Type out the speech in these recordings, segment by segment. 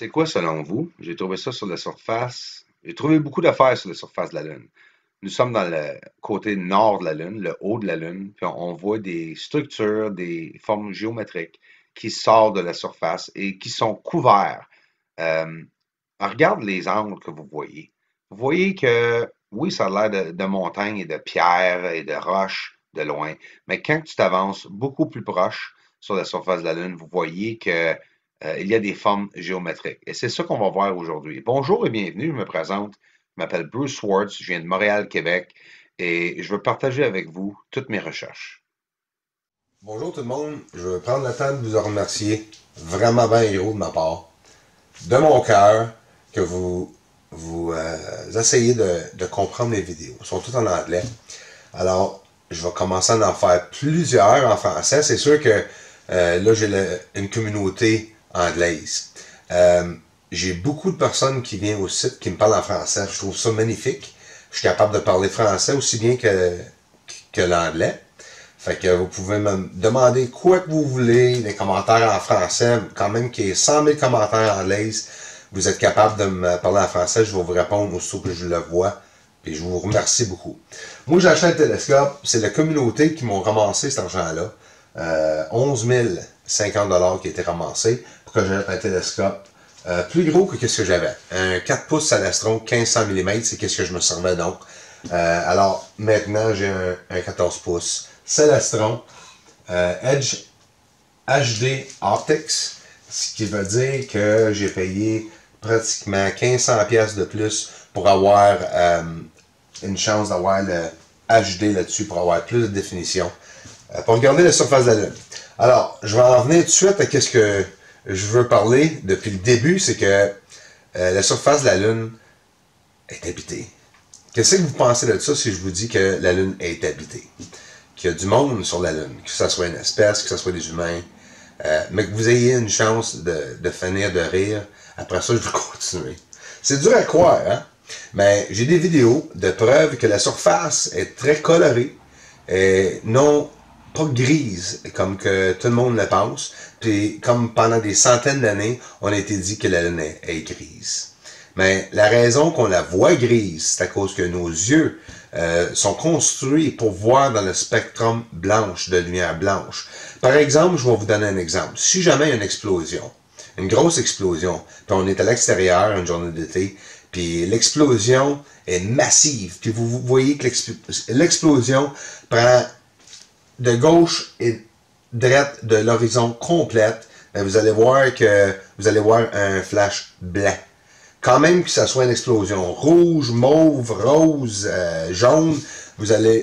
C'est quoi selon vous? J'ai trouvé ça sur la surface. J'ai trouvé beaucoup d'affaires sur la surface de la Lune. Nous sommes dans le côté nord de la Lune, le haut de la Lune, puis on voit des structures, des formes géométriques qui sortent de la surface et qui sont couverts. Euh, Regarde les angles que vous voyez. Vous voyez que oui, ça a l'air de montagnes et de pierres et de roches de loin, mais quand tu t'avances beaucoup plus proche sur la surface de la Lune, vous voyez que il y a des formes géométriques. Et c'est ça qu'on va voir aujourd'hui. Bonjour et bienvenue, je me présente. Je m'appelle Bruce Swartz, je viens de Montréal, Québec, et je veux partager avec vous toutes mes recherches. Bonjour tout le monde, je veux prendre le temps de vous remercier vraiment bien gros de ma part, de mon cœur, que vous essayez de comprendre mes vidéos. Elles sont toutes en anglais. Alors, je vais commencer à en faire plusieurs en français. C'est sûr que là, j'ai une communauté anglaise. Euh, j'ai beaucoup de personnes qui viennent au site qui me parlent en français. Je trouve ça magnifique. Je suis capable de parler français aussi bien que l'anglais. Fait que vous pouvez me demander quoi que vous voulez, des commentaires en français, quand même qu'il y ait 100 000 commentaires en anglais, vous êtes capable de me parler en français, je vais vous répondre aussitôt que je le vois, puis je vous remercie beaucoup. Moi, j'ai acheté un télescope, c'est la communauté qui m'ont ramassé cet argent-là, 11 050 $ qui a été ramassé pour que j'achète un télescope plus gros que ce que j'avais. Un 4 pouces Celestron, 1500 mm, c'est ce que je me servais donc. Alors, maintenant, j'ai un 14 pouces. Celestron, Edge HD Optics, ce qui veut dire que j'ai payé pratiquement 1500 pièces de plus pour avoir une chance d'avoir le HD là-dessus, pour avoir plus de définition, pour regarder la surface de la Lune. Alors, je vais en venir tout de suite à ce que je veux parler depuis le début, c'est que la surface de la Lune est habitée. Qu'est-ce que vous pensez de ça si je vous dis que la Lune est habitée? Qu'il y a du monde sur la Lune, que ce soit une espèce, que ce soit des humains, mais que vous ayez une chance de finir de rire. Après ça, je vais continuer. C'est dur à croire, hein? Mais j'ai des vidéos de preuves que la surface est très colorée, et non pas grise, comme que tout le monde le pense. Puis comme pendant des centaines d'années, on a été dit que la Lune est grise. Mais la raison qu'on la voit grise, c'est à cause que nos yeux sont construits pour voir dans le spectrum blanche, de lumière blanche. Par exemple, je vais vous donner un exemple. Si jamais il y a une explosion, une grosse explosion, puis on est à l'extérieur une journée d'été, puis l'explosion est massive, puis vous voyez que l'explosion prend de gauche et droite de l'horizon complète, ben vous allez voir un flash blanc. Quand même que ça soit une explosion rouge, mauve, rose, jaune,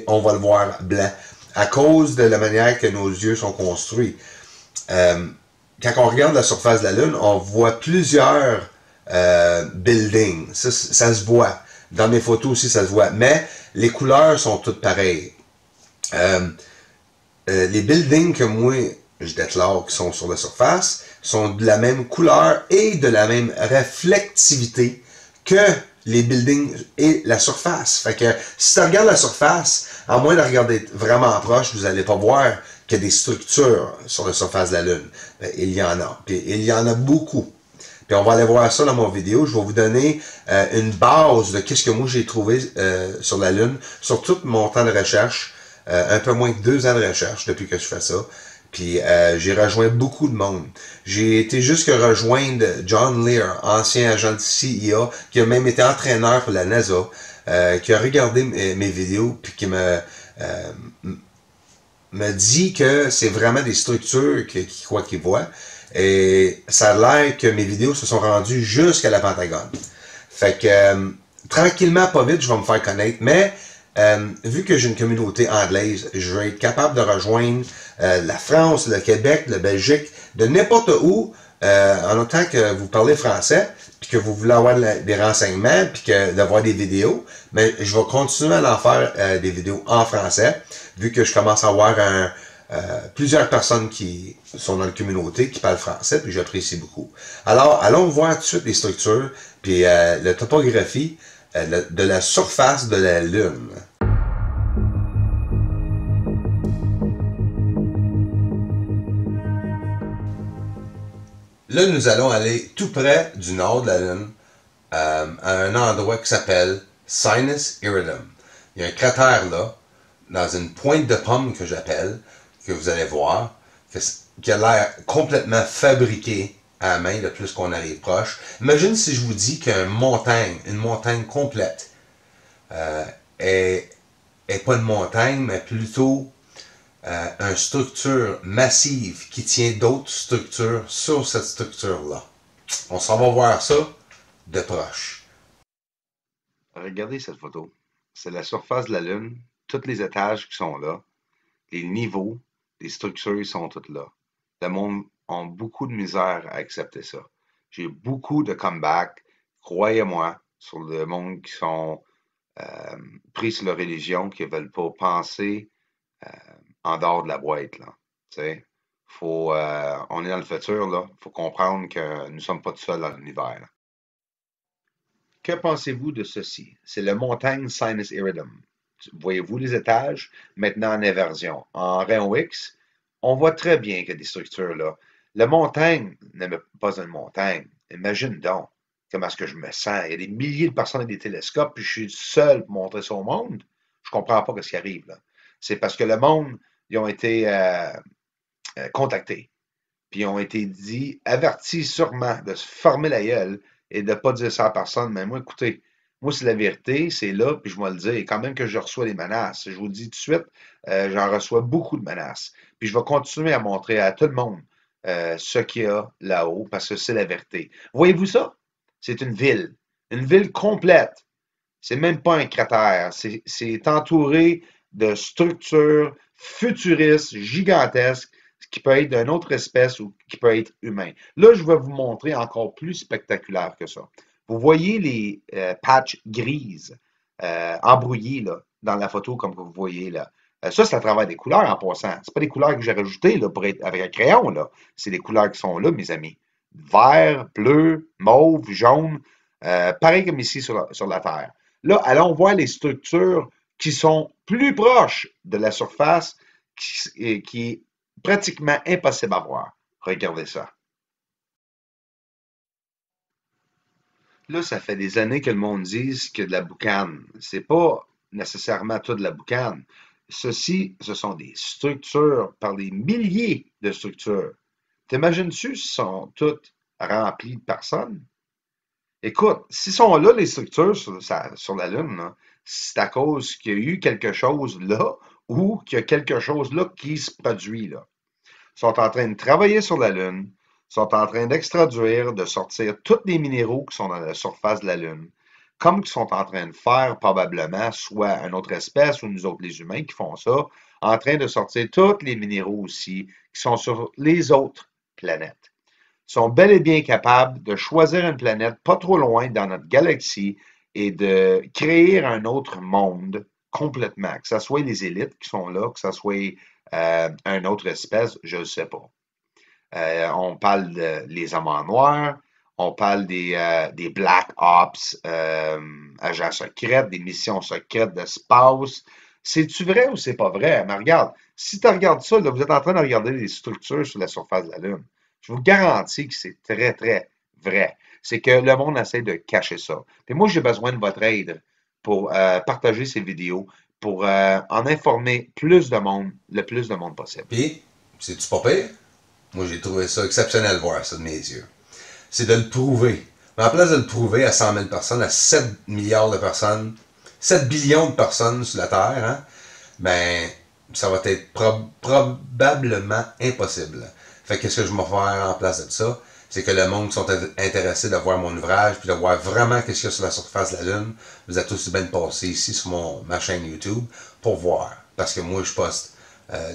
on va le voir blanc. À cause de la manière que nos yeux sont construits. Quand on regarde la surface de la Lune, on voit plusieurs buildings. Ça se voit. Dans mes photos aussi, ça se voit. Mais les couleurs sont toutes pareilles. Les buildings que moi, je déclare qui sont sur la surface, sont de la même couleur et de la même réflectivité que les buildings et la surface. Fait que si tu regardes la surface, à moins de regarder vraiment proche, vous n'allez pas voir qu'il y a des structures sur la surface de la Lune. Il y en a. Puis il y en a beaucoup. Puis on va aller voir ça dans mon vidéo. Je vais vous donner une base de qu'est-ce que moi j'ai trouvé sur la Lune, sur tout mon temps de recherche. Un peu moins que 2 ans de recherche depuis que je fais ça. Puis j'ai rejoint beaucoup de monde. J'ai été jusque rejoindre John Lear, ancien agent de CIA, qui a même été entraîneur pour la NASA, qui a regardé mes vidéos, puis qui me dit que c'est vraiment des structures qu'il croit qu'il voit. Et ça a l'air que mes vidéos se sont rendues jusqu'à la Pentagone. Fait que tranquillement, pas vite, je vais me faire connaître, mais vu que j'ai une communauté anglaise, je vais être capable de rejoindre la France, le Québec, la Belgique, de n'importe où, en autant que vous parlez français, puis que vous voulez avoir des renseignements, puis que d'avoir des vidéos, mais je vais continuer à en faire des vidéos en français, vu que je commence à avoir plusieurs personnes qui sont dans la communauté, qui parlent français, puis j'apprécie beaucoup. Alors, allons voir tout de suite les structures, puis la topographie de la surface de la Lune. Là, nous allons aller tout près du nord de la Lune, à un endroit qui s'appelle Sinus Iridum. Il y a un cratère là, dans une pointe de pomme que j'appelle, que vous allez voir, qui a l'air complètement fabriqué à la main, le plus qu'on arrive proche. Imagine si je vous dis qu'une montagne complète, est pas une montagne, mais plutôt une structure massive qui tient d'autres structures sur cette structure-là. On s'en va voir ça de proche. Regardez cette photo. C'est la surface de la Lune, tous les étages qui sont là, les niveaux, les structures sont toutes là. Le monde a beaucoup de misère à accepter ça. J'ai beaucoup de comebacks, croyez-moi, sur le monde qui sont pris sur la religion, qui ne veulent pas penser euh, en dehors de la boîte, là. Tu sais, on est dans le futur, là. Il faut comprendre que nous ne sommes pas tout seuls dans l'univers, là. Que pensez-vous de ceci? C'est le montagne Sinus Iridum. Voyez-vous les étages? Maintenant en inversion. En rayon X, on voit très bien qu'il y a des structures là. La montagne n'est pas une montagne. Imagine donc comment est-ce que je me sens. Il y a des milliers de personnes avec des télescopes, puis je suis seul pour montrer ça au monde. Je comprends pas ce qui arrive là. C'est parce que le monde, ils ont été contactés, puis ils ont été dit, avertis sûrement de se fermer la gueule et de ne pas dire ça à personne. Mais moi, écoutez, moi, c'est la vérité, c'est là, puis je vais le dire. Et quand même que je reçois des menaces, je vous le dis tout de suite, j'en reçois beaucoup de menaces. Puis je vais continuer à montrer à tout le monde ce qu'il y a là-haut, parce que c'est la vérité. Voyez-vous ça? C'est une ville complète. C'est même pas un cratère. C'est entouré de structures futuristes, gigantesques, qui peut être d'une autre espèce ou qui peut être humain. Là, je vais vous montrer encore plus spectaculaire que ça. Vous voyez les patchs grises embrouillées là, dans la photo comme vous voyez là. Ça, c'est à travers des couleurs en passant. C'est pas des couleurs que j'ai rajoutées là, pour être avec un crayon. Là. C'est des couleurs qui sont là, mes amis. Vert, bleu, mauve, jaune. Pareil comme ici sur la Terre. Là, allons voir les structures qui sont plus proches de la surface, qui est pratiquement impossible à voir. Regardez ça. Là, ça fait des années que le monde dise que de la boucane. C'est pas nécessairement tout de la boucane. Ceci, ce sont des structures par des milliers de structures. T'imagines-tu si sont toutes remplies de personnes? Écoute, s'ils sont là, les structures sur la Lune, là, c'est à cause qu'il y a eu quelque chose là ou qu'il y a quelque chose là qui se produit là. Ils sont en train de travailler sur la Lune, sont en train d'extraduire, de sortir tous les minéraux qui sont dans la surface de la Lune, comme ils sont en train de faire probablement, soit une autre espèce ou nous autres les humains qui font ça, en train de sortir tous les minéraux aussi qui sont sur les autres planètes. Ils sont bel et bien capables de choisir une planète pas trop loin dans notre galaxie et de créer un autre monde complètement, que ce soit les élites qui sont là, que ce soit une autre espèce, je ne sais pas. On parle des amants noirs, on parle des Black Ops, agents secrets, des missions secrètes d'espace. C'est-tu vrai ou c'est pas vrai? Mais regarde, si tu regardes ça, là, vous êtes en train de regarder les structures sur la surface de la Lune. Je vous garantis que c'est très, très vrai. C'est que le monde essaie de cacher ça. Puis moi, j'ai besoin de votre aide pour partager ces vidéos, pour en informer plus de monde, le plus de monde possible. Puis, c'est-tu pas pire? Moi, j'ai trouvé ça exceptionnel de voir ça de mes yeux. C'est de le prouver. Mais en place de le prouver à 100 000 personnes, à 7 milliards de personnes, 7 billions de personnes sur la Terre, hein, ben, ça va être probablement impossible. Fait que qu'est-ce que je vais faire en place de ça? C'est que le monde qui sont intéressés de voir mon ouvrage, puis de voir vraiment qu'est-ce qu'il y a sur la surface de la Lune, vous êtes aussi bien passé ici sur ma chaîne YouTube pour voir. Parce que moi, je poste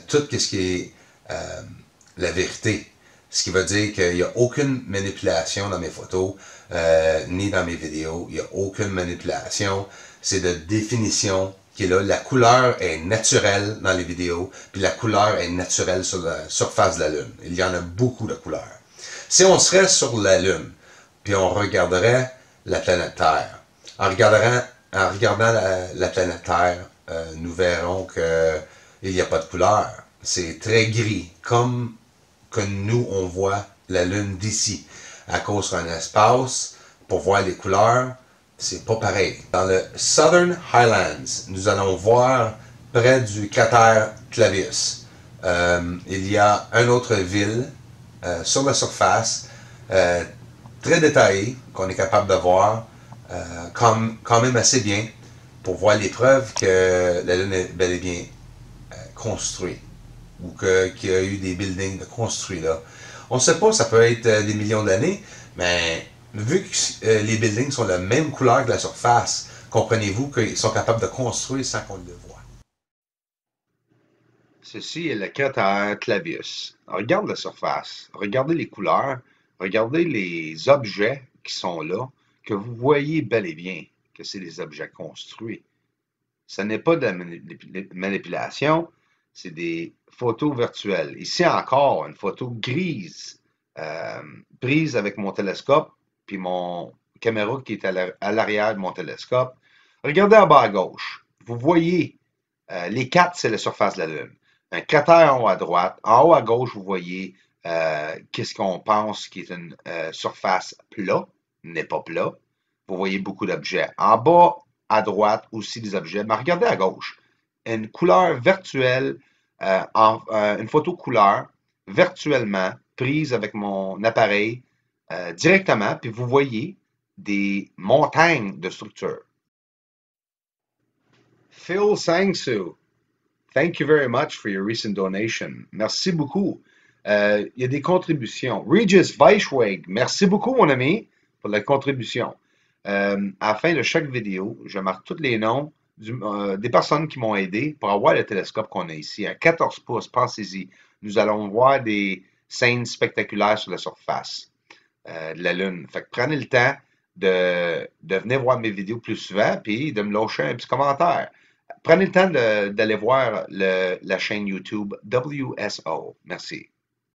tout ce qui est la vérité. Ce qui veut dire qu'il n'y a aucune manipulation dans mes photos, ni dans mes vidéos. Il n'y a aucune manipulation. C'est de définition qui est là. La couleur est naturelle dans les vidéos, puis la couleur est naturelle sur la surface de la Lune. Il y en a beaucoup de couleurs. Si on serait sur la Lune, puis on regarderait la planète Terre, en regardant la planète Terre, nous verrons qu'il n'y a pas de couleur. C'est très gris, comme que nous, on voit la Lune d'ici. À cause d'un espace, pour voir les couleurs, c'est pas pareil. Dans le Southern Highlands, nous allons voir près du cratère Clavius. Il y a une autre ville sur la surface, très détaillée, qu'on est capable de voir, quand même assez bien, pour voir les preuves que la Lune est bel et bien construite, ou qu'il y a eu des buildings de construits là. On ne sait pas, ça peut être des millions d'années, mais vu que les buildings sont de la même couleur que la surface, comprenez-vous qu'ils sont capables de construire sans qu'on le voit. Ceci est le cratère Clavius. Regarde la surface, regardez les couleurs, regardez les objets qui sont là, que vous voyez bel et bien que c'est des objets construits. Ce n'est pas de la manipulation, c'est des photos virtuelles. Ici encore, une photo grise, prise avec mon télescope, puis mon caméra qui est à l'arrière de mon télescope. Regardez en bas à gauche. Vous voyez, les quatre, c'est la surface de la Lune. Un cratère en haut à droite. En haut à gauche, vous voyez qu'est-ce qu'on pense qui est une surface plat, n'est pas plat. Vous voyez beaucoup d'objets. En bas à droite aussi des objets, mais regardez à gauche. Une couleur virtuelle, une photo couleur virtuellement prise avec mon appareil directement, puis vous voyez des montagnes de structures. Phil Sangsu, thank you very much for your recent donation. Merci beaucoup. Il y a des contributions. Regis Weichweg, merci beaucoup, mon ami, pour la contribution. À la fin de chaque vidéo, je marque tous les noms des personnes qui m'ont aidé pour avoir le télescope qu'on a ici. À 14 pouces, pensez-y. Nous allons voir des scènes spectaculaires sur la surface de la Lune. Fait que prenez le temps de venir voir mes vidéos plus souvent puis de me lâcher un petit commentaire. Prenez le temps d'aller voir la chaîne YouTube WSO. Merci.